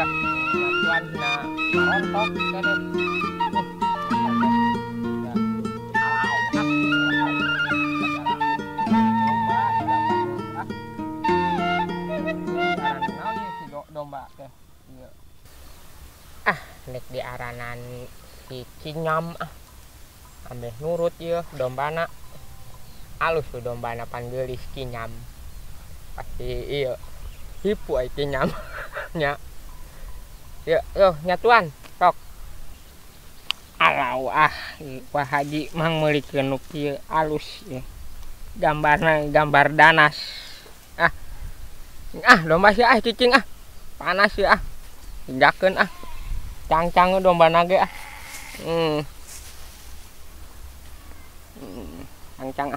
dah. Tuan na marontok kita deh. Domba teh. Iya. Nek di aranan si Cinyam ambil nurut ya dombana. Alus tuh dombana panggeulis Cinyam. Pasti iya. Hipu ai Cinyam. Nya. Ya, yo nyatuan. Sok. Alau Pak Haji mang meulikeun nu kieu alus ya. Gambarna gambar danas. Domba sih cicing panas ya hindakeun cang-cang domba nage cang-cang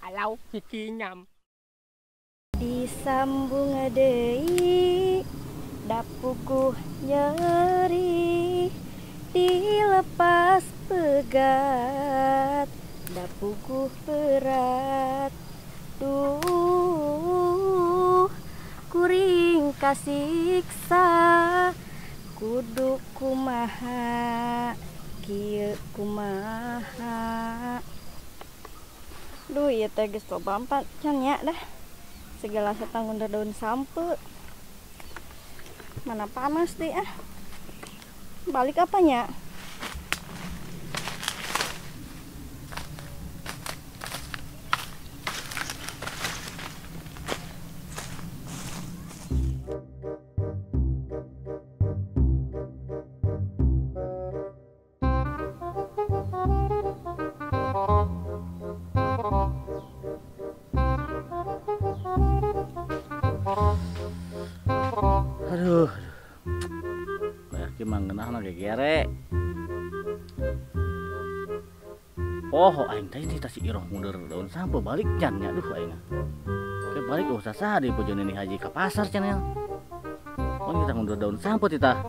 alau Cinyam disambung deui dapuku nyeri dilepas pegat dapuku berat duh kuring kasiksa kudu kumaha kieu kumaha duh ieu teh geus loba empat can nya dah segala setanggung daun sampe mana panas deh balik apanya aduh kayak gimana lagi gere aing teh ini si Iroh mundur daun sampo balik can nya duh aing kayak balik usah sah di pojokan ini haji ke pasar can ya kita mundur daun sampo tita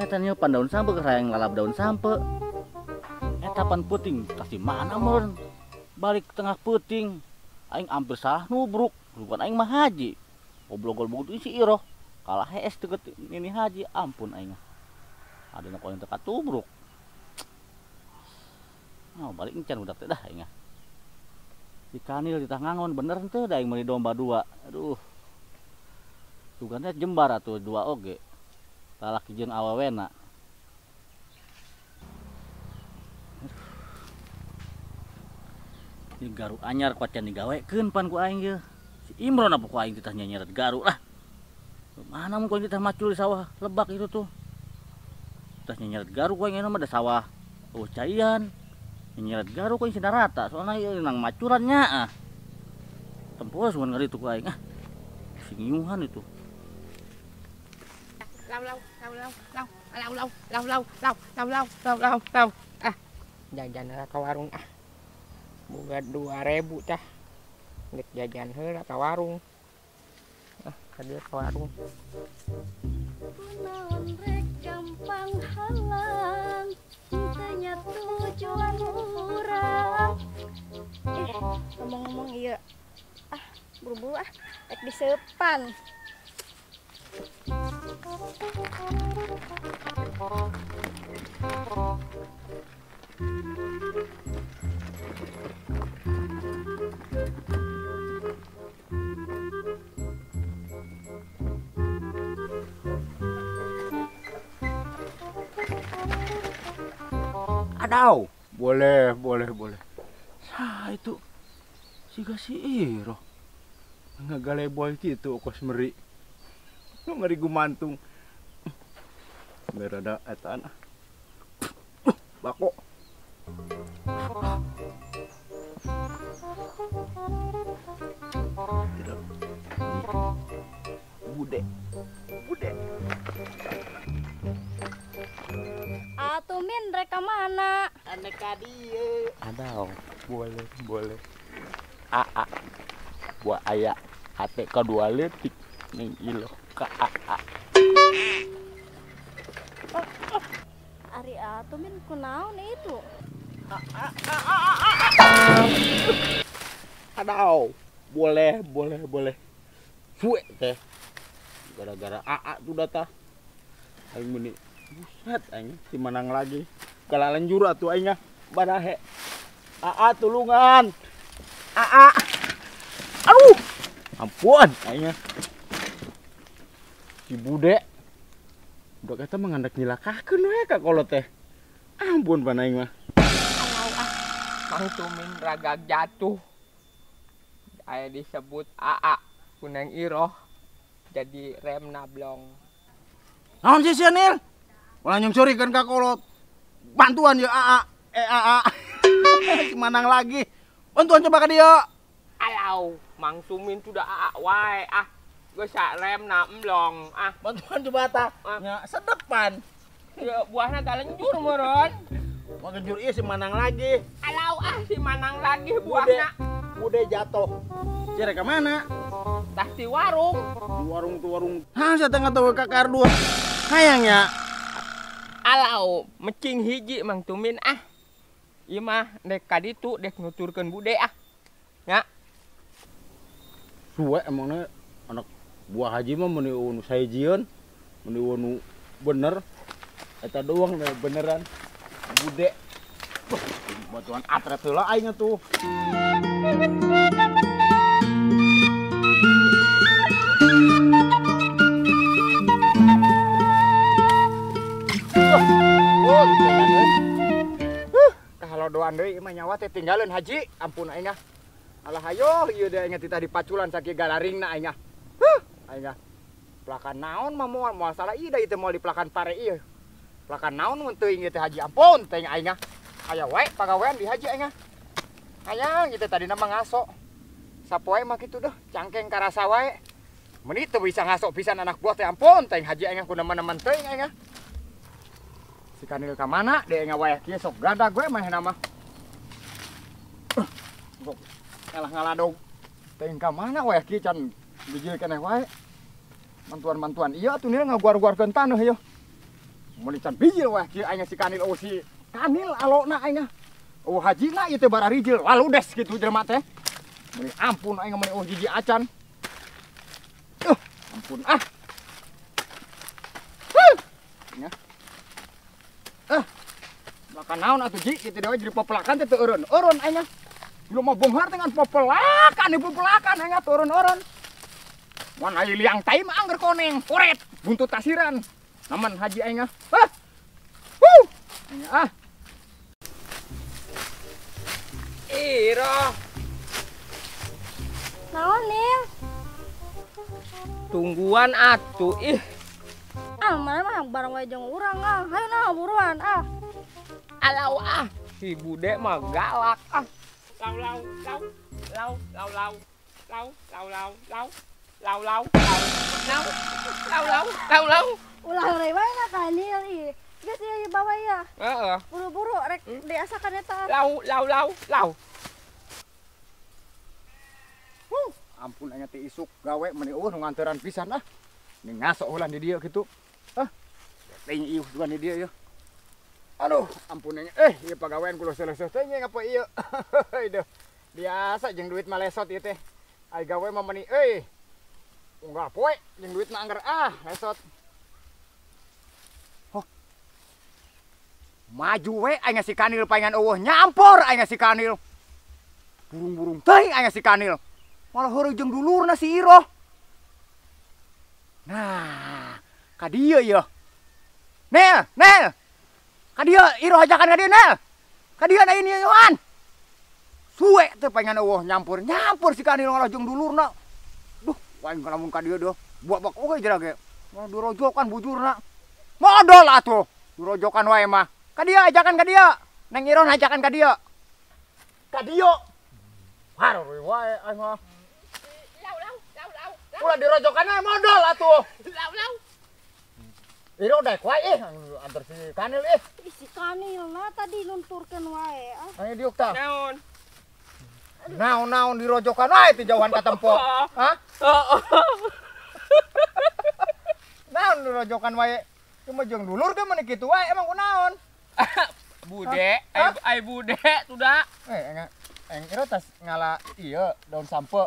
tanya pan daun sampo ke yang lalap daun sampo tapan puting tas di mana mun balik ke tengah puting aing hampir salah nubruk bukan aing mah haji goblok-goblok itu si Iroh kalah es deket ini haji ampun aing ada nak yang teka tubruk balik encan udah teh dah aing di kanil di tangangon bener teh da aing meuli domba dua aduh sugana jembar atuh dua oge lalaki jeung awawena ini garu anyar pacan digawekeun pan ku aing ye si Imron apa ku aing teh nyeret garu lah mana mau kita macul di sawah lebak itu tuh tas nyeret garu kau yang ada sawah cayan nyeret garu kau yang sudah rata soalnya nang macurannya tempos bukan ngeri tuh kau singiuhan itu jajan ke warung buka 2.000 tah nek jajan heula ke warung hadir ke warung naon rek gampang halang tanya tujuan urang ngomong-ngomong iya buru-buru rek disepan Adau, boleh. Sah itu si Iroh ngagaleboy gitu kos meri. Meri gumantung. Berada etan. Bako. Tidak. Bude. Atumin reka mana? Anek kadieu. Adau, boleh. Buat ayah hati kedua letik nih ilo ka Ari atumin kunaon itu? Aduh, boleh. Suwe teh. Gara-gara AA sudah tah. Aing meni. Buset aing si menang lagi. Kala lanjur atuh aing barahe. AA tulungan. AA. Aduh. Ampun aing. Si Bude. Udah kata mengandak nyilakakeun we ka kolot teh. Ampun pan aing mah. Mang Tumin ragag jatuh. Aya disebut AA kunang Iroh jadi rem nablong. Naon sih Nil? Ulah nyungsurikeun ka kolot. Bantuan ya AA. AA. Si Manang lagi. Bantuan coba ka dieu. Alau, Mang Tumin sudah AA wae Geus rem nablong Bantuan coba tah. Nya sedepan. Ya buahna galenjur meureun. Mau genjur ieu si Manang lagi. Alau si Manang lagi buahna. Bude jatuh. Cere ka mana? Tah di warung. Di warung. Hah, saya tengah tahu ka kardus. Hayangnya. Alau, mecing hiji Mang Tumin Ieu mah dek ka ditu dek nuturkeun Bude nya. Suwe emangnya anak buah haji mah meni unu saejieun, meni unu bener. Eta doang beneran. Bude. Batuan atret heula aing tuh. Kalau doan deui mah nyawa teh tinggalin haji, ampun aing alah hayo ieu teh inget titah dipaculan saking galaringna aing aing pelakan naon mah moal salah ieu da ieu moal dipelakan pare ieu. Pelakan naon mun teu inget teh haji ampun teh aing aya wae pagawean di haji aing hayang ieu teh tadina mah ngaso. Sapoe mah kitu deh cangkeng karasa wae. Meuni teu bisa ngaso pisan anak buah teh ampun teh haji aing kunaman-naman teuing aing. Si Kanil ka mana? Deh wae kieu sok gadag we manehna mah. Kalah ngaladog. Teuing ka mana wae kieu can bijil keneh wae. Mantuan-mantuan ieu atuh Nil ngaguar-guarkeun taneuh ieu. Mun can bijil wae kieu aing si Kanil si Kanil alona aing. Hajina ieu teh bara rijil lalu des kitu jelema teh. Meni ampun aing meni jiji acan. Ampun nya. Makan naon atuh ji kitu dewe jadi popelakan teh teu eureun aing. Lu mau bonghar dengan popelakan aing teu eureun. Mun aya liang tai mah angger koneng, koret, buntut tasiran. Naman haji aing Iroh, Naon Nil? tungguan atuh Mana mah bareng wae jeung urang Hayu nah buruan Alau si Bude mah galak lau. Ulah heureuy wae na ka Nil ieu. Geus ieu bawa ieu. Heeh. Buru-buru rek diasakan eta. Lau. Ampun aing teh isuk gawe meni nu nganteuran pisan Ning ngaso ulah di dieu kitu. Teuing ieu juga di dieu. Aduh, ampun aing. Ieu pagawean kulo selesai teh nya ngapa ieu. Aduh. Biasa jeung duit mah lesot ieu teh. Ai gawe mah meni unggah poe jeung duit mah anggar lesot. Maju we aing si Kanil paingan eueuh nyampor aing si Kanil. Burung-burung teuing aing si Kanil. Malah heureuy jeung dulurna si Iroh. Nah, ka dieu ieu. Nel. Ka dieu Iroh ajakan ka dieu Nel. Ka dieu na ini Yohan. Suwe teh paingan eueuh nyampur si Kanil malah jeung dulurna. Duh, wae lamun ka dieu deuh. Buak-buak oge jera ge. Malah dirojokan bujurna. Modal atuh. Dirojokan wae mah. Ka dieu ajakan ka dieu. Neng Iroh ajakan ka dieu. Ka dieu. Haruy wae aing mah. Ulah dirojokan ae modal atuh. Lau. Iroh dek wae antar si Kanil Si Kanil na tadi nunturkeun wae Aya diuk tah. Naon? Naon dirojokan wae ti jauhan ka tempo. Naon dirojokan wae. Cuma jeung dulur ge meni kitu wae emang kunaon? Bude, ai Bude sudah. Aing kira tas ngala iya daun sampe.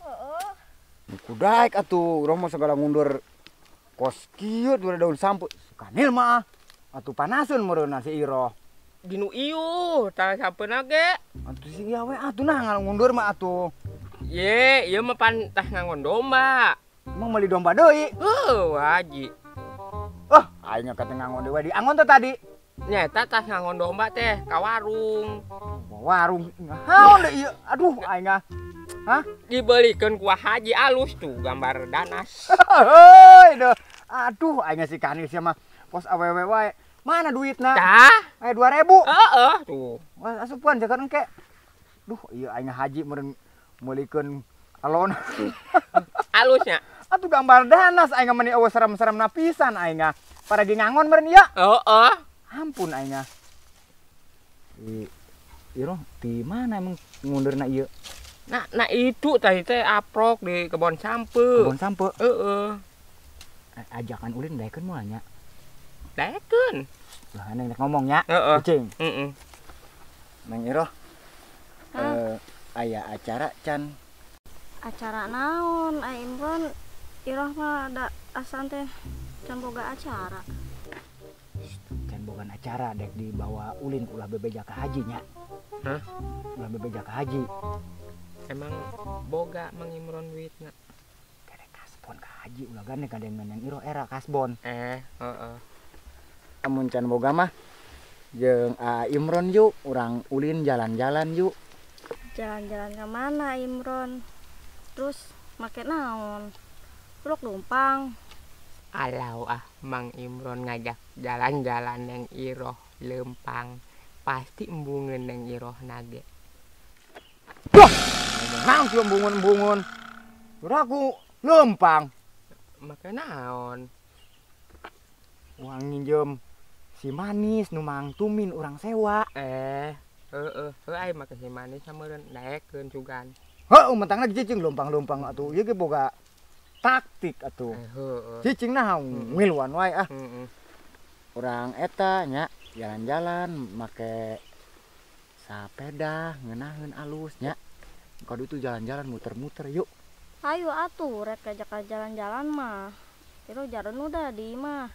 Heeh. Kudaek atuh, urang mah segala mundur kos kieu dua daun sampe. Kanil mah atuh panaseun meureunna si Iroh. Ginu ieu, tah sampeuna ge. Atuh si iya we atuh nah ngal mundur mah atuh. Ye, ieu mah pan tah ngangon domba. Emang meuli domba deui. Haji. Aing kata ngangon deui di angon teh tadi. Nyata tah ngangon domba teh ka warung. Warung naon deui ieu? Aduh aing Dibelikeun ku Haji alus tuh gambar danas. heuh deuh. Aduh aing si Kanil sia mah pos awewe wae. Mana duitna? Tah? Aya 2.000. Heeh, tuh. Wah asupan jakan engke. Duh ieu aing Haji meureun meulikeun alon. Alusnya. Atuh gambar danas aing meni eueuh serem-seremna pisan aing. Paragi ngangon meureun ieu. Heeh. Ampun aing. Iroh di mana emang ngundurna ieu? Nah itu tadi teh aprok di kebon sampe. Kebon sampe. Heeh. Ajakan ulin daekeun moal nya. Daekeun. Lah neng ngomong nya. Heeh. Kucing. Heeh. Neng Iroh. Aya acara can. Acara naon? Ai Imron Iroh mah ada asan teh can boga acara. Can bogan acara dek dibawa ulin ulah bebeja ka haji nya. Hah? Ulah bebeja ka haji. Emang boga Mang Imron duitna. Kadek kasbon ka haji ulah gane kadengan yang Iroh era kasbon. Heeh. Amun can boga mah jeung Imron yuk, urang ulin jalan-jalan yuk. Jalan-jalan ke mana Imron? Terus make naon? Uluk numpang. Alau Mang Imron ngajak jalan-jalan yang Iroh lempang. Pasti embungeun yang Iroh nage. Naon sih embungun-embungun? Urang aku lempang. Make naon? Uang nginjem si manis nu mang tumin urang sewa. Ai make si manis sameureun daekeun sugan. Heuh mentangna cicing lompang-lompang atuh. Ieu ge boga taktik atuh. Heeh. Cicing nah ngiluan wae Heeh. Urang eta nya jalan-jalan make sapeda ngeunaheun alus nya. Kadu itu jalan-jalan muter-muter yuk. Ayo atuh rek ajak jalan-jalan mah. Iroh jareun udah di mah.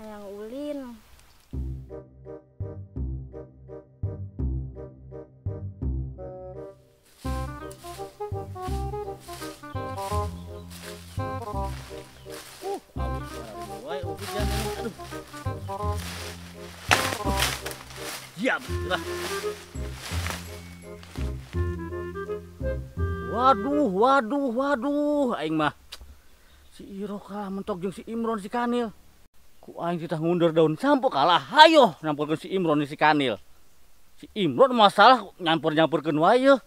Hayang ulin. Diam, lah. Waduh, aing mah. Si Iroh kalah mentok jeung si Imron si Kanil. Ku aing titah ngundur daun sampo kalah hayo nampurkeun si Imron si Kanil. Si Imron masalah nyampur-nyampurkeun wae yeuh.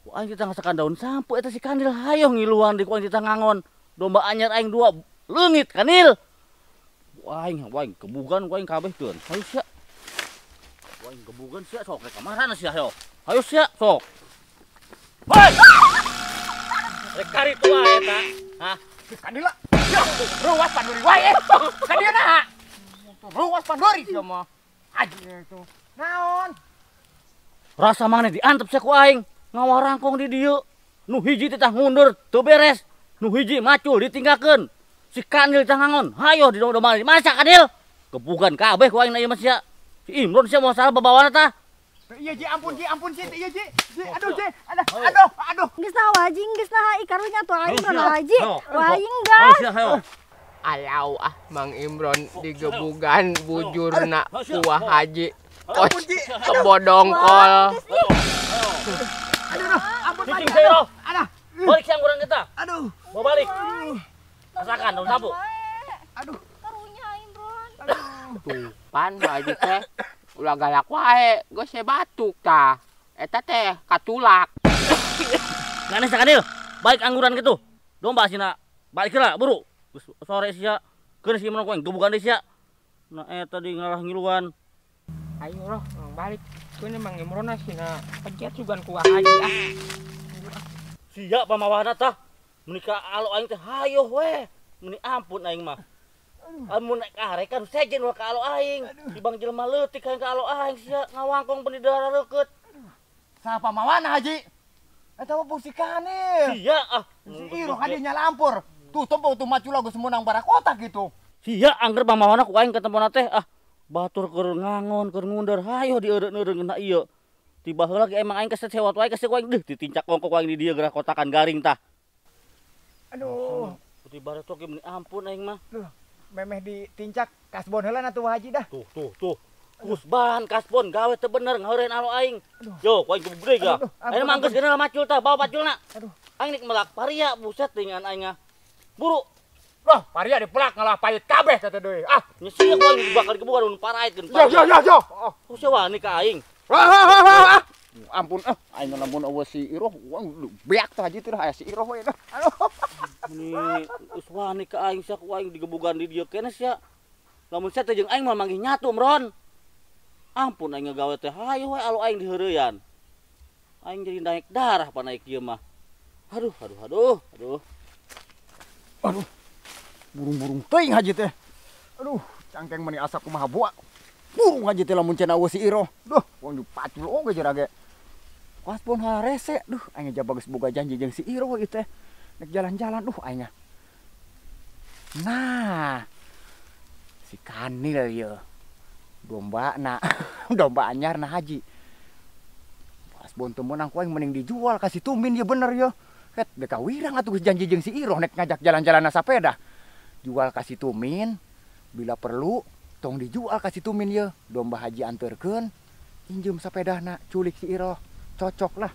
Ku aing titah ngasakan daun sampo eta si Kanil hayo ngiluan di ku aing titah ngangon. Domba anyar aing 2 leungit Kanil. Ku aing kebugan ku aing kabeh teuing. Hayu sia. Ku aing kebugan sia sok ka marana sia hayo. Hayu sia sok. Hoi! Rek kari tua eta. Hah? Kadila. Ruas pandori wae. Kadieuna. Ruas pandori sia mah. Haji itu. Naon? Rasa maneh diantep sia ku aing. Ngawarangkong di dieu. Nu hiji titah mundur teu beres. Nu hiji macul ditinggalkeun. Si Kanil tah ngangon. Hayo di domba masa Kanil. Kebugan kabeh ku aing na ieu mah sia. Si Imron sia moal salah babawana tah. Iya Ji, ampun Ji, iya Ji. Aduh Ji, aduh. Geus nah wajing geus nah ikarunya tuh aing Ayo, mah haji. ayo. Wajing gas. Alau Mang Imron digebugan bujurna ku Haji. Kos kebodongkol. Ampun Cicing saya. Aduh. Balik siang kurang kita. Aduh. Mau balik. Rasakan daun sapu. Aduh. Karunya Imron. Tuh, pan Haji teh ulah galak wae, geus batuk tah. Eta teh katulak. Nganes Kanil. Balik angguran gitu. Domba sina. Balik heula buru. Geus sore sia. Keun si Imron koeng gebugan deui sia. Nah eta di ngalah ngiluan. Ayo roh, balik. Keun Mang Imron sina pejet sugan ku Haji Sia pamawahna tah. Menikah alo aing teh hayo we. Meni ampun aing mah. Amun naik arek kan sejen ka alo aing. Dibang jelema leutik ka alo aing sia ngawangkong penidara reukeut. Sapa mawana Haji? Eta mah pusikane. Sia ah. Si Iroh hadinya lampur. Tuh tempo tuh macula geus meunang barakotak gitu. Sia angger pamawana ku aing ketempona teh ah. Batur keur ngangon keur ngundar hayo dieureun-eureun ieu. Tiba heula ge emang aing kesewat wae kasih ku aing deuh ditincak kongko ku aing di dieu geura kotakan garing tah. Aduh, Putih baratok ge ampun aing mah. memeh ditincak kasbon heula atuh Haji dah. Tuh. Kusban kasbon gawe teu bener ngeureun alo aing. Yo, ku aing gede ga. Aing mah geus geuna macul tah, bawa paculna. Aduh. Aing nik melak paria buset dengan aing ah. Buru. Loh, paria dipelak ngalah payet kabeh kata deui. Ah, Nyesi ku aing bakal kebukan mun paraitkeun. yo. Oh. Ku sewani ka aing. Ampun aing lamun eueuh si Iroh beak tah Haji teh aya si Iroh we. Aduh. Ini geus wani ka aing sia ku aing digebugan di dieu keneh sia. Lamun sia teh jeung aing mah manggih nyatu mron. Ampun aing ngagawe teh hayu we alo aing diheureuyan. Aing jadi naik darah pa naik ieu mah. Aduh. Burung-burung teuing Haji teh. Aduh, cangkeng meni asa kumaha buak. Burung Haji teh lamun cenah eueuh si Iroh. Duh, wong dipacul oge jera ge. Kaspon harese. Duh, aing jaba geus boga janji jeung si Iroh ieu teh. Nek jalan-jalan aing. Nah. Si Kanil ieu. Domba anyarna Haji. Pas bontu menang ku aing mending dijual kasih tumin ya bener ya. Ket beka wirang atuh janji jeung si Iroh nek ngajak jalan-jalan sepeda. Jual kasih tumin, bila perlu tong dijual kasih tumin ya. Domba Haji anterkeun, injem sepedana culik si Iroh. Cocok lah.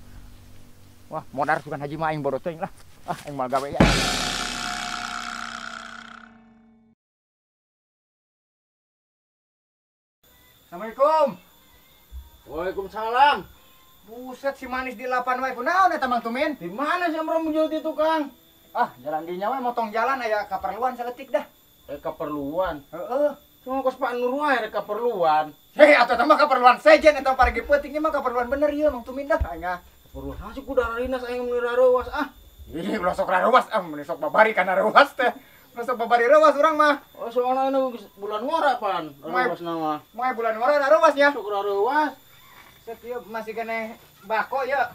Wah, modar sukan Haji mah aing boros teuing lah. Ah, aing mal gawe ya. Assalamualaikum. Waalaikumsalam. Buset si manis di lapan wae kunaon eta Mang Tumin? Di mana sih Amro muncul di tukang? Ah, jalan di nyawa motong jalan aya kaperluan saletik dah. Keperluan. Heeh. Cuma kos Pak Nur wae rek keperluan. Hei, atuh teh mah kaperluan sejen eta parigi peuting mah kaperluan bener ieu Mang Tumin dah. Anya. Keperluan hasi kuda rarinas aing meuni rarewas ah. Ih, ulah sok rarewas meni sok babari kana rewas teh. Ulah sok babari rewas urang mah. Oh, soalnya ini bulan ngora pan. Rarewas nama. Moe bulan ngora rarewasnya. Sok rarewas. Set ieu masih keneh bako ya.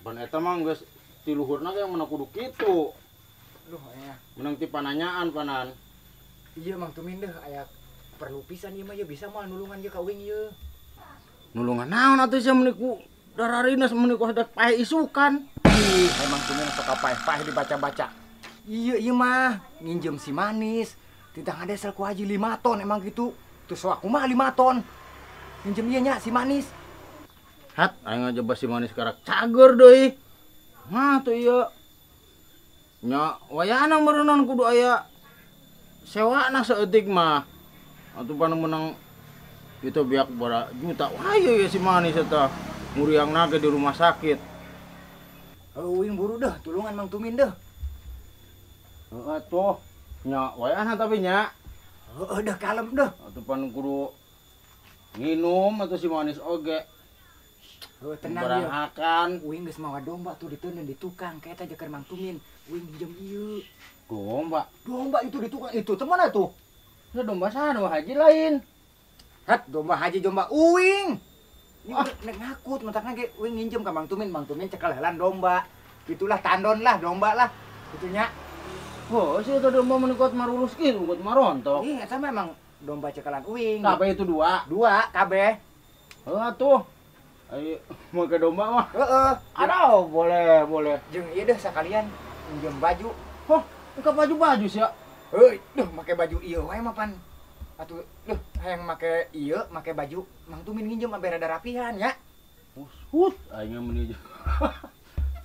Ban eta mah geus ti luhurna ge mana kudu kitu. Duh, aya. Menang ti pananyaan panan. Ieu Mang Tumin deh aya perlu pisan ieu mah ieu bisa moal nulungan ieu ka uing ieu. Nulungan naon atuh sia meuni ku dararinas meuni ku hadat pae isukan. Ih, emang Tumin sok paeh dibaca-baca. Ieu mah nginjem si manis. Titang ngadesel ku Haji 5 ton emang gitu. Terus aku mah 5 ton. Nginjem ieu nya si manis. Hat, aing aja basi manis karak cager deui. Nah tuh ieu. Nya wayana meureunna kudu aya sewana saeutik mah. Atuh panu menang itu biak bara juta. Wah ieu si manis eta. Nguriangna ge di rumah sakit. Uing buru dah, tulungan Mang Tumin dah. Heeh tuh. Nya wayana tapi nya. Heeh dah kalem dah. Atuh panu kudu nginum atau si manis oge. Tenang barang ya. akan. Uing geus mawa domba tuh diteuneun di tukang kayak eta jeung Mang Tumin. Uing pinjem ieu. Domba. Domba itu di tukang itu teh mana tuh? Ya domba sana domba haji lain. Hat, domba Haji domba uing. Ini nek ngakut mentakna ge uing nginjem ka Mang Tumin cekel helan domba. Itulah tandon lah domba lah. Itunya. Oh, si itu domba menikot marulus kieu, buat marontok. Ih, eta memang domba cekelan uing. Kabeh itu dua. Dua kabeh. Heeh tuh. Ayo mau ke domba mah. Heeh. Aduh, boleh. Jeung ieu deh sakalian pinjem baju. Oh, buka baju sih ya. Heuy, duh make baju ieu wae mah pan. Atuh, duh hayang make ieu, make baju Mang Tumin nginjem mah rada rapihan ya. Hut, aing menuju.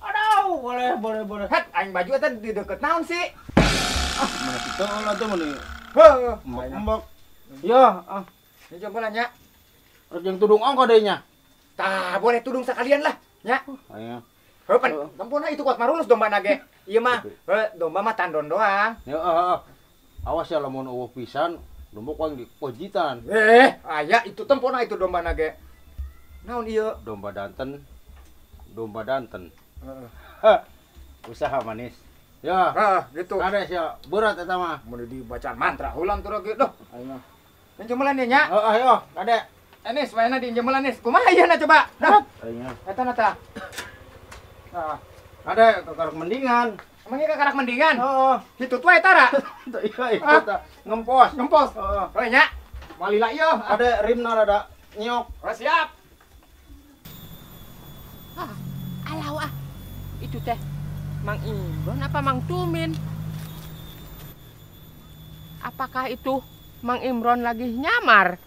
Aduh, boleh. Het, aing baju eta di deket naon sih? Ah, mana kita lah tuh meuni. Heuh, Mbak. Ya, ini coba nya. Rek yang tudung ongko deui nya. Tah, boleh tudung sekalian lah, nya. Ayo. Heuh, pan, tempuna itu kuat marulus domba nage. Ieu mah, domba mah tandon doang. Ya, awas ya lamun eueuh pisan, domba kuang di pojitan. Aya itu tempuna itu domba nage. Naon ieu? Domba danten. Heeh. Usaha manis. Ya, Gitu. ada sih berat eta mah. Mun dibacaan mantra ulang terus ge. Duh, aing mah. Yang cumelan nya. Ayo, kade. Enis, wayana di jemelan Nis. Kumaha ieu na coba? Dah. Aing Eta na tah. Nah, Ada kekarak mendingan. emang ieu kakarak mendingan. Heeh. Hitut wae tara. Iya itu tah ngempos. Ngempos. Heeh. Heuh nya. Malila ieu. Ada rimna rada nyok. Oh, siap. Alau ah. Itu teh Mang Imron apa Mang Tumin? Apakah itu Mang Imron lagi nyamar?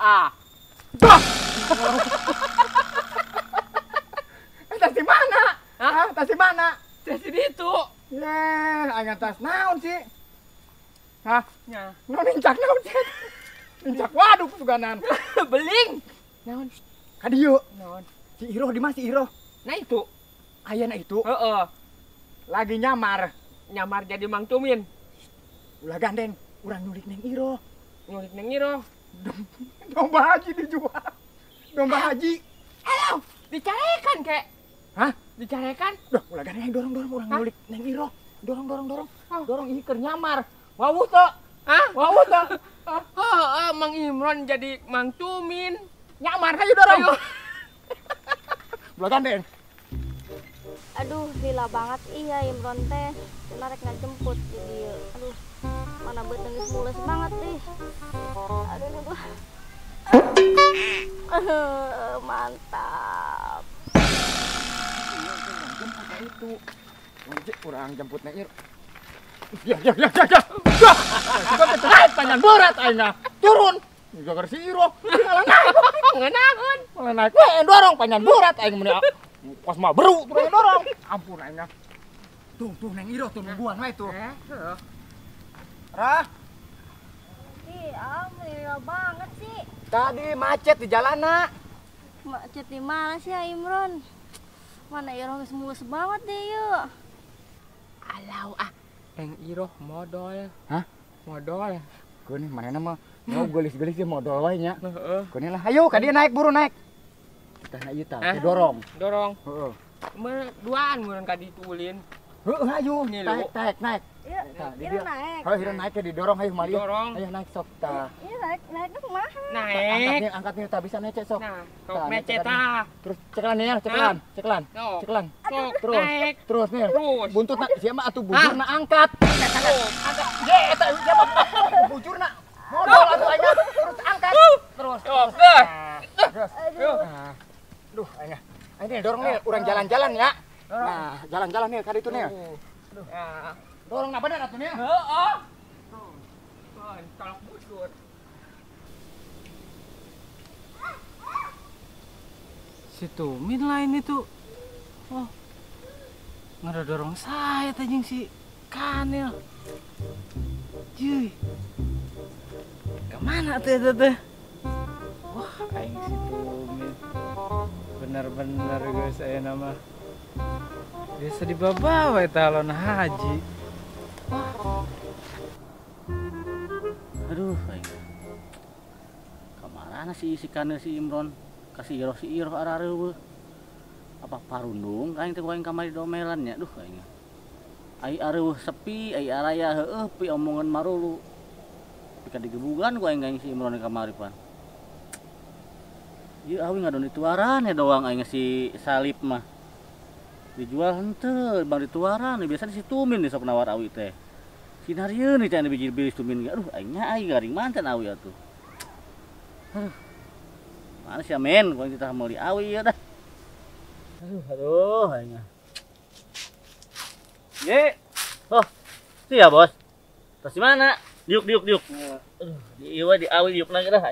Ah, Tas di mana? Hah? Tas di mana? di situ. Yeh, aing tas naon sih? Hah? Nya. Naon incak naon sih? Incak waduk suganan. Beling. Naon? Ka dieu. Naon? Si Iroh di mana si Iroh? Nah itu. Ayeuna itu Heeh. lagi nyamar. Nyamar jadi Mang Tumin. Ulah gandeng, urang nyulik neng Iroh. Nyulik neng Iro. Domba haji dijual. Domba haji. Alau, dicarekan kek. Hah? Dicarekan? Duh, ulah gandeng dorong urang Hah? nyulik neng Iroh. Dorong. Oh. Dorong ieu keur nyamar. Wawuh teu? Hah? Wawuh teu? Oh, Mang Imron jadi Mang Tumin. Nyamar aja dorong. Ayo. Ulah gandeng. Aduh, lila banget iya Imron teh. Narek ngajemput jadi aduh. Mana beut geus mules banget ih. Aduh. Mantap. Jemput itu. Urang jemput neng Iroh. Ya. Sudah terkait panjang berat aina. Turun. Jagar si Iroh. Malah naik. Ngenahan. Malah naik. Weh, dorong panjang berat aing mun pas mah beru terus dorong. Ampun aina. Tuh neng Iroh tuh nungguan wae tuh. Rah, Ih, lila banget sih. tadi macet di jalanan. Macet di mana sih ya Imron? Mana Iroh geus mules banget deh yuk. Alau ah, Neng Iroh modal. Hah? Modal. Kunih mana mah mau gelis-gelis dia modal wae nya. Heeh. Kunih lah, ayo ka dia naik buru naik. Tah ieu tah, dorong. Dorong. Heeh. Duaan mun ka ditulin. Heeh, ayo. Nih, lu. Naik. Iya, Tah, di Iroh dia. naik. Kalau Iroh naik ke didorong ayo Maria. Dorong. Ayo naik sok tah. Iya naik tuh kumaha? Naik. Angkatnya tak bisa naik sok. Nah, Tah, sok naik meceta. Terus ceklan nih, ceklan. Sok. Ceklan. Sok Terus. naik. Terus nih. Terus. Buntutna siapa atuh bujurna angkat. Angkat. Ye, eta siapa? Bujurna. Modal atuh aja. Terus angkat. Terus. Sok, dah. Terus. Nah. Duh, ayo. Ini dorong nih, urang jalan-jalan ya. Nah, jalan-jalan nih kali itu nih. Ya. Dorong na bener atuh nih. Heeh. Tuh. Kalau bujur. si Tumin lain itu. Oh. Ngedorong saya tajing si Kanil. Cuy. Kemana tuh itu teh? Wah, aing si Tumin. Bener-bener guys saya nama. Biasa dibawa talon haji. Wah. Aduh, aing. Kemana si Kanil si Imron? Kasih si Iroh arareueuh. Apa parundung aing teh aing kamari domelan nya. Duh aing. Ai areueuh sepi, ai araya heueuh pi omongan marulu. Pika digebugan ku aing si Imron di kamari pan. Ieu awi ngadon dituaran ya doang aing si Salip mah. Dijual henteu, bang dituaran biasa di si Tumin sok nawar awi teh. Sinarieun nih can biji-biji Tumin ge. Aduh aing nya ai garing manten awi atuh. Mana sih men, kalau kita mau awi ya dah. Aduh, aing. Ye. Oh, iya bos. Tas di mana? Diuk. Aduh, di ieu di awi diuk lagi dah.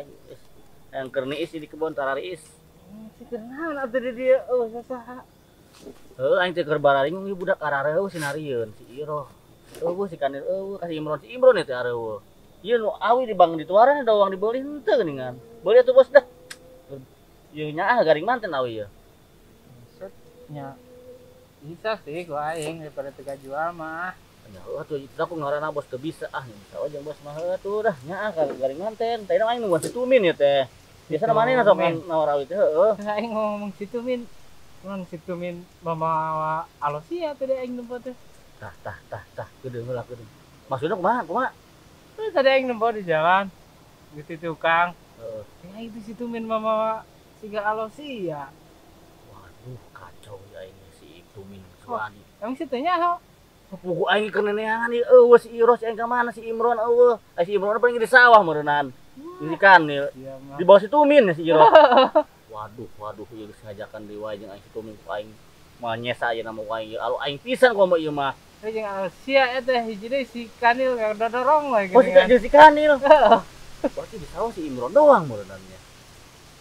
Yang kerniis di kebon tarariis. Si kenaon atuh di dieu? Oh, saha? Heuh, aing teh keur bararing ieu budak arareueuh sinarieun si Iroh. Eueuh si Kanil eueuh kasih Imron si Imron teh areueuh. Ieu nu awi dibang dituaran ada uang dibeli henteu geuningan. Beuli atuh bos dah. Ieu nya garing manten awi ieu. Ya bisa sih gua aing daripada tega jual mah. Ya atuh itu aku ngaranna bos teu bisa bisa aja bos mah atuh dah nya garing manten. Tadi aing nungguan si Tumin ya teh. Biasana manehna sok nawar awi teh heueuh. Aing ngomong situ min. Mun situ min mamawa alosia teh aing nempo teh. Tah. Gede heula gede. Maksudna kumaha? Terus tadi aing nempo di jalan. gitu tukang. Heeh. Ya itu situ min mama siga alosia. Waduh, kacau ya ini si Tumin Suwadi. Emang situnya ha? Pugu aing keur neneangan ieu eueuh si Iroh si aing ka mana si Imron eueuh. Si Imron paling di sawah meureunaan. Ini kan nih. Iya mah. Di bawah si Tumin ya si Iroh. Waduh ieu geus ngajakan deui wae jeung aing si Tumin ku aing moal nyesa aya nama wae ieu. Alo aing pisan ku mah ieu mah. Heuh jeung alosia eta hiji deui si Kanil yang dodorong we Oh si si Kanil. Berarti di sawah si Imron doang meureunannya.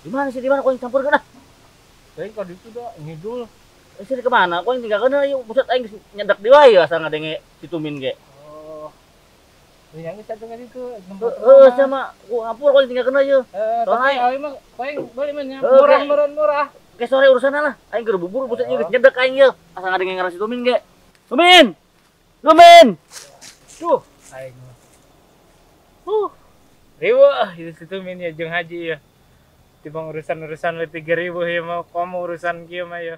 Di mana sih di mana ku aing campurkeun ah. Teuing ka ditu da ngidul. Sini kemana? Kau yang tinggalkan aja, pusat aing nyedak di wae asal ngadenge si Tumin ge. Oh. Yang satu kali itu Sama ku ampur kau yang tinggalkan aja. Tapi aing mah paling boleh mah murah. Ke sore urusan lah. Aing keur bubur pusat geus nyedak aing ye. Asal ngadenge ngaran si Tumin ge. Tumin. Tuh, aing mah. Riweuh itu si Tumin ya jeung Haji ya. Tibang urusan-urusan 3.000 ya mah kamu urusan kieu mah ya.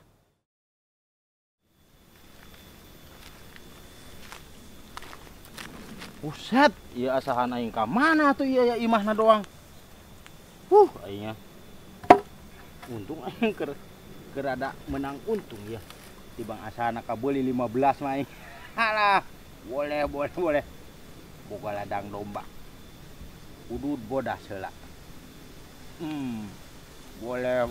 Buset, iya asahan aing ka mana tuh iya ya imahna doang. Aingnya. Untung aing keur ada menang untung ya. Tibang asahana ka beuli 15 mah aing. Alah, boleh. Boga ladang domba. Udud bodas heula. Boleh.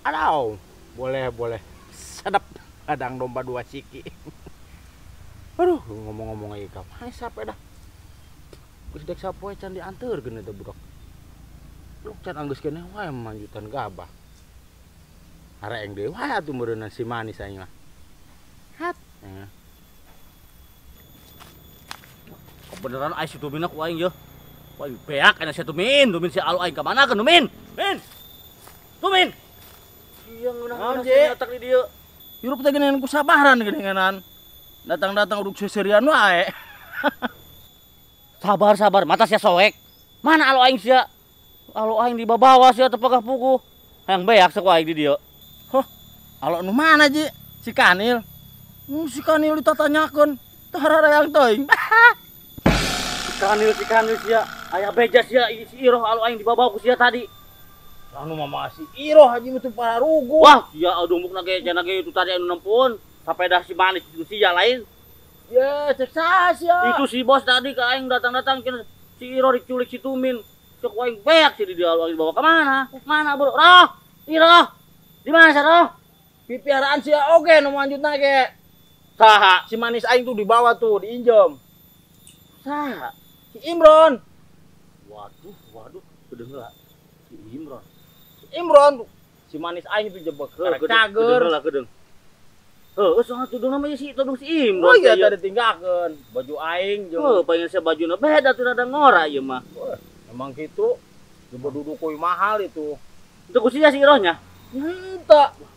Aduh. Boleh. Sedap ladang domba 2 ciki. Aduh, ngomong-ngomong aja kapan sampai dah. Geus dek sapoe can dianteurkeun eta budak. Lu can anggeus kene wae manjutan gabah. Hareeng deui wae atuh meureunna si manis aing mah. Hat. Kebenaran aing si Tumin ku aing ye. Wah, beak ana si Tumin si alu aing ka mana ke Tumin? Tumin. Iya ngeunah nyatak di dieu. Hirup teh geuningan kusabaran geuninganan. Datang-datang uduk seserian wae. Sabar, mata sia soek. Mana alu aing sia? Alu aing di bawah sia teu pegah puguh. Hayang beak saku aing di dieu. Alo nu mana Ji? Si Kanil. Si Kanil ditatanyakeun. Teu hararayang teuing. Si Kanil sia aya beja sia si Iroh alu aing di bawah ku sia tadi. Anu mah si Iroh haji mah teu pararugu. Wah, sia dumbukna ge cenah ge itu tadi anu nempun. Sapeda si manis itu sia lain. Ya, cek sia. Itu si bos tadi ka aing datang-datang si Iroh diculik si Tumin. Cek aing beak si di alu aing dibawa ke mana? Mana, Bro? Roh! Iroh! Di mana sa Roh? Pipiaraan sia oge nu lanjutna ge. Saha? Si manis aing tuh dibawa tuh, diinjem. Saha? Si Imron. Waduh, kedengeula. Si Imron tuh. Si manis aing tuh jebek cager. Kedeung. Soalnya tudung namanya si tudung si Imron. Oh iya tadi tinggalkeun. Baju aing jeung. Pengen saya bajuna beda tuh rada ngora ieu mah. Emang gitu. Coba duduk koi mahal itu. Itu kusia si Irohnya. Henteu.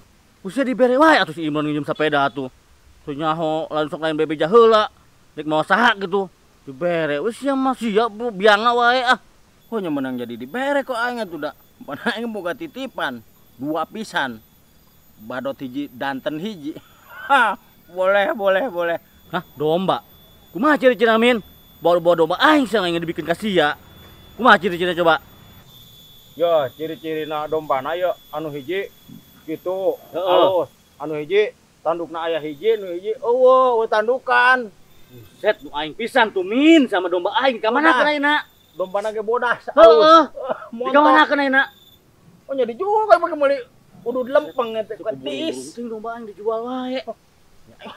Kusia dibere wae atuh si Imron nginjem sepeda atuh. Tuh nyaho langsung lain bebeja heula. Dek mau saha gitu. Dibere wis sia mah sia biangna wae ah. Oh nya menang jadi dibere kok aing atuh da. Pan aing boga titipan 2 pisan. Badot hiji danten hiji. Hah, boleh. Hah, domba. Kumaha ciri-ciri Min? Bawa domba aing sing ingin dibikin kasia. Kumaha ciri-ciri coba? Yo, ciri-cirina dombana yo anu hiji kitu halus. Anu hiji tandukna aya hiji, nu hiji eueuh tandukan. Buset, nu aing pisan tuh Min sama domba aing. Ka mana kenaina? Dombana ge bodas. Heeh. Di ka mana kenaina? Oh nya dijual kayak pakai meuli udud lempeng eta ketis. Penting domba aing dijual wae.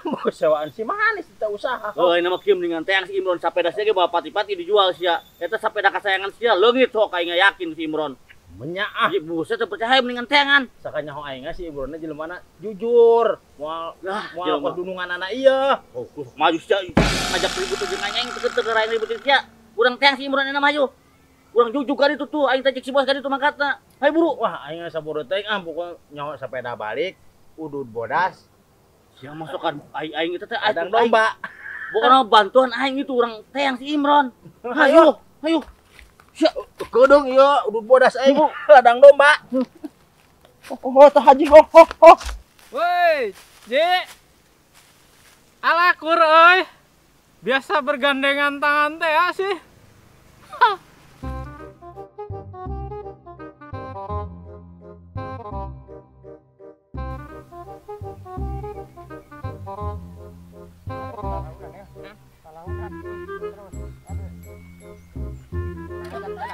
Mau sewaan si manis kita usaha. Oh, ini mah kieu dengan teang si Imron sapeda sia ge bawa pati-pati dijual sia. Eta sapeda kasayangan sia leungit sok aing yakin si Imron. Menyaah. Ieu buset teu percaya mendingan teangan. Sakanya ho aing si Imronna jelemana jujur. Moal kedunungan anak ieu. Oh, maju sia ngajak ribut jeung aing teu raing ributin sia. Urang teang si Imron na maju. Urang jujuk kali itu tuh aing tajik si bos kali itu mangkatna. Hai buru. Wah, aing saburu teh pokoknya nyaho sepeda balik udud bodas. Yang masukkan aing itu teh ladang domba. Bukan bantuan aing itu orang teang si Imron. Hayu. Sia kedeng ieu udud bodas aing ladang domba. Oh tah haji ho. Woi, Je. Alah kur euy. Biasa bergandengan tangan teh ya sih.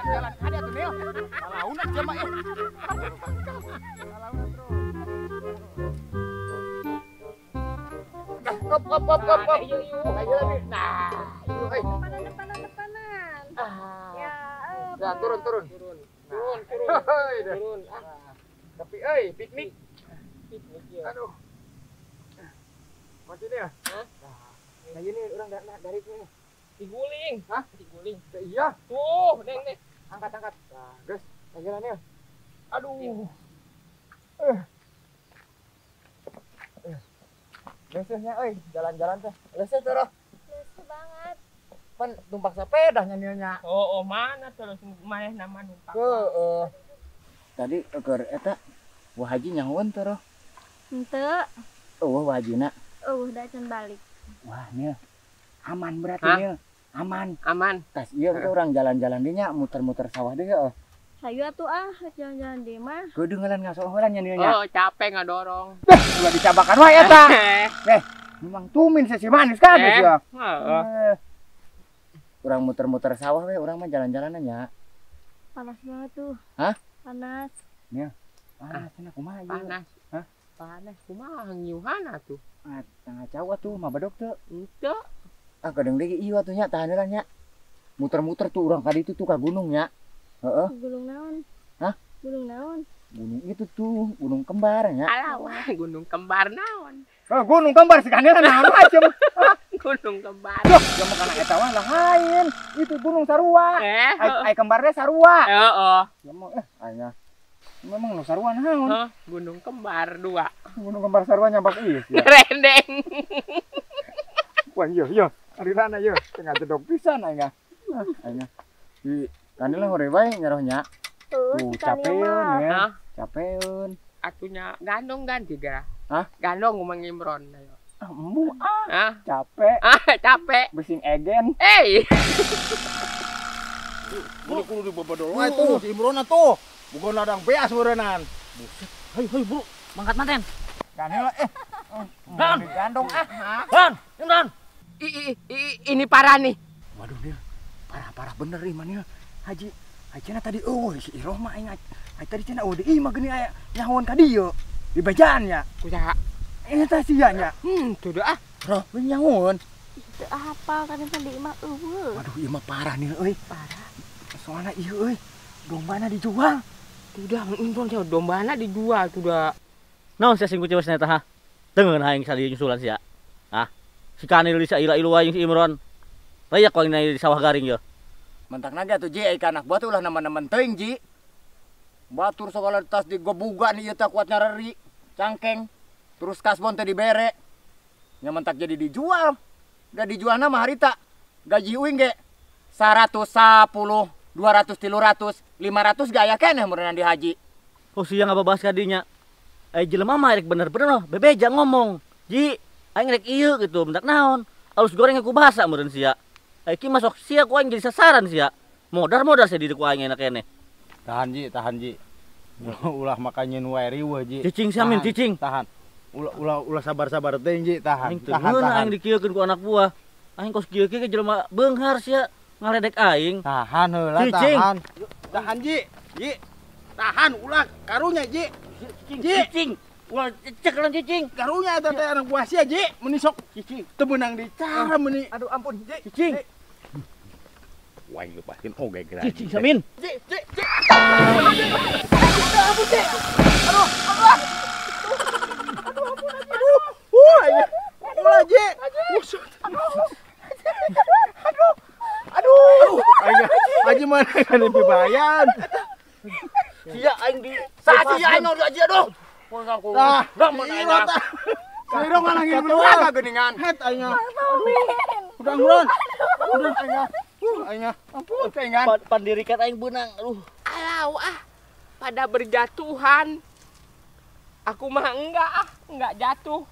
Jalan ada tuh Neo. Malaunan aja mah ya. Malaunan terus. Hop. Ayo lagi. Nah, yuk hei. Depanan. Ya, Nah, turun. Turun. Tapi piknik. Piknik ya. Aduh. Masih nih ya? Hah? Nah, ini orang dari sini. Diguling. Hah? Diguling. Iya. Tuh, Neng nih. Angkat. Nah, guys, jalan ya. Aduh. Lesnya, jalan-jalan teh. Lesnya tuh, lucu banget. pan tumpak sepeda nyanyinya. Oh, mana terus maneh nama numpak. Tadi keur eta wah haji nyahoan teh roh. Henteu. Wah hajina. Da can balik. Wah nya aman berarti Hah? nya. Aman. Aman. Tas ieu orang jalan-jalan deui nya muter-muter sawah deui heuh. Sayu atuh jalan-jalan di mah. Kudu ngeulan ngaso heulan nya nya. Oh, capek ngadorong. Ulah dicabakan wae eta. Memang tumin si manis kan ya. Heeh. Urang muter-muter sawah we, urang mah jalan-jalan nya. Panas banget tuh. Hah? Panas. Cenah kumaha ieu? Panas. Hah? Panas kumaha ngiuhan atuh. Tengah cawa tuh mah badok teu. Henteu. Kadang deui ieu atuh nya tahan heula nya. Muter-muter tuh urang ka ditu tuh ka gunung nya. Heeh. Gunung naon? Hah? Gunung naon? Gunung itu tuh, gunung kembar nya. Alah wah, gunung kembar naon? Gunung kembar sekalian naon macem. Gunung kembar. Ya makana eta mah lain. Itu gunung sarua. Ai kembarnya sarua. Heeh. Ya mah aya. Memang nu sarua naon? Gunung kembar 2. Gunung kembar sarua nyambak ieu ya. Rendeng. Wah, iya. Arirana ieu. Tengah jedog pisan aya. Aya. Di kanila hore bae nyarohnya. Tuh capeun ya. Capeun. Atunya gandong ganti gara. Hah? Gandong Mang Imron ayo. Embu Capek. Capek. Besing egen. Kudu dibobodol wae tuh si Imrona tuh. Bukan ladang beas meureunnan. Buset. Hei, Bro. Mangkat maten. Kan heula Dan gandong Dan. Ini parah nih. Waduh Nil. Parah bener ieu mah Haji. Hajina tadi si Iroh mah aing tadi cenah deui mah geuning aya nyahoan ka dieu. Di bajaannya. Kusaha? Eta sia nya. Tuh dah. Roh nyahoan. Itu apa kan tadi mah Waduh ieu mah parah Nil euy. Parah. Soalnya ieu euy dombana dijual. Tuh Mang Imron sia dombana dijual tuh dah. Naon sia sing kucewas eta ha? Teungeun aing sali nyusulan sia. Si Kanil bisa ila-ilu wae si Imron. Rayak wae di sawah garing ye. Mentak naga tuh Ji ai anak buat ulah nama-nama teuing Ji. Batur segala tas digobuga nih ieu teh kuat nyareri, cangkeng. Terus kasbon teh dibere. Nya mentak jadi dijual. Da dijual mah harita. Gaji uing ge 110, 200, 300, 500 gaya keneh meureunna di haji. Oh sia ngababas ka dinya. Jelema mah rek bener-bener noh, bebeja ngomong. Ji, aing rek ieu gitu, mentak naon? Alus goreng aku bahasa meureun sia. Ki masuk sia ku aing jadi sasaran sia. Modar-modar sia di ku aing enak keneh. Tahan Ji. Ulah makanya wae riweuh Ji. Cicing samin cicing. Tahan. Ulah sabar-sabar teh Ji, tahan. Aing teu aing dikieukeun ku anak buah. Aing kos kieu ke jelema beunghar sia ngaledek aing. Tahan heula Cicing. tahan. Tahan Ji. Tahan ulah karunya Ji. Cicing. Ulah cek lan cicing. Karunya eta teh anak buah sia Ji, meuni sok Cicing. teu beunang dicara meuni. Aduh ampun, Ji. Cicing. Wah, lepaskeun oge geura. Cicing samin. Ji. Ulah Ji. Aduh. Haji mana kan pibayan. Sia aing di Sasi aing nu aja aduh. Tah, dah mun aing. Sirong ngalangin Kagak geningan. Het aingna. Udah aingna. Ampun aingna. Pandirikan aing beunang. Aduh. Alah pada berjatuhan. Aku mah enggak jatuh.